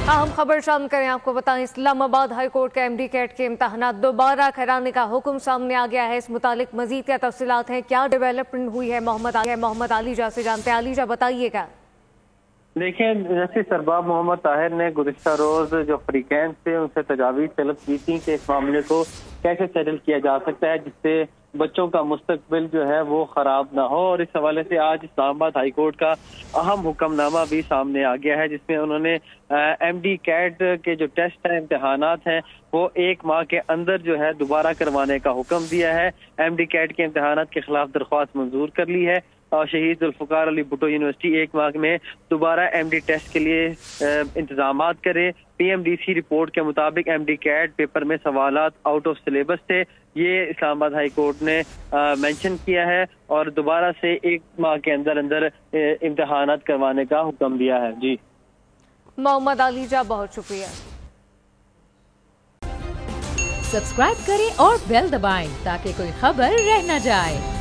अहम खबर शामिल करें, आपको बताएं इस्लामाबाद हाई कोर्ट के एमडी कैट के इम्तहानात दोबारा कराने का हुक्म सामने आ गया है। इस मुतालिक मजीद क्या तफसीलात हैं, क्या डेवलपमेंट हुई है, मोहम्मद आलीजा से जानते हैं। आलीजा बताइएगा। देखिए, जस्टिस सरबाब मोहम्मद ताहिर ने गुज़िश्ता रोज जो फरीकैन से उनसे तजावीज़ तलब की थी कि इस मामले को कैसे सेटल किया जा सकता है जिससे बच्चों का मुस्तकबिल जो है वो खराब ना हो, और इस हवाले से आज इस्लामाबाद हाई कोर्ट का अहम हुक्मनामा भी सामने आ गया है जिसमें उन्होंने एमडी कैट के जो टेस्ट हैं, इम्तहानात हैं, वो 1 माह के अंदर जो है दोबारा करवाने का हुक्म दिया है। एमडी कैट के इम्तहानात के खिलाफ दरख्वास्त मंजूर कर ली है और शहीद जुल्फ़िकार अली भुट्टो यूनिवर्सिटी 1 माह में दोबारा एमडी टेस्ट के लिए इंतजामात करे। पीएमडीसी रिपोर्ट के मुताबिक एमडी कैट पेपर में सवालात आउट ऑफ सिलेबस थे, ये इस्लामाबाद हाई कोर्ट ने मेंशन किया है और दोबारा से 1 माह के अंदर अंदर इम्तहानात करवाने का हुक्म दिया है। जी मोहम्मद आलीजा, बहुत शुक्रिया। सब्सक्राइब करें और बेल दबाएं ताकि कोई खबर रह न जाए।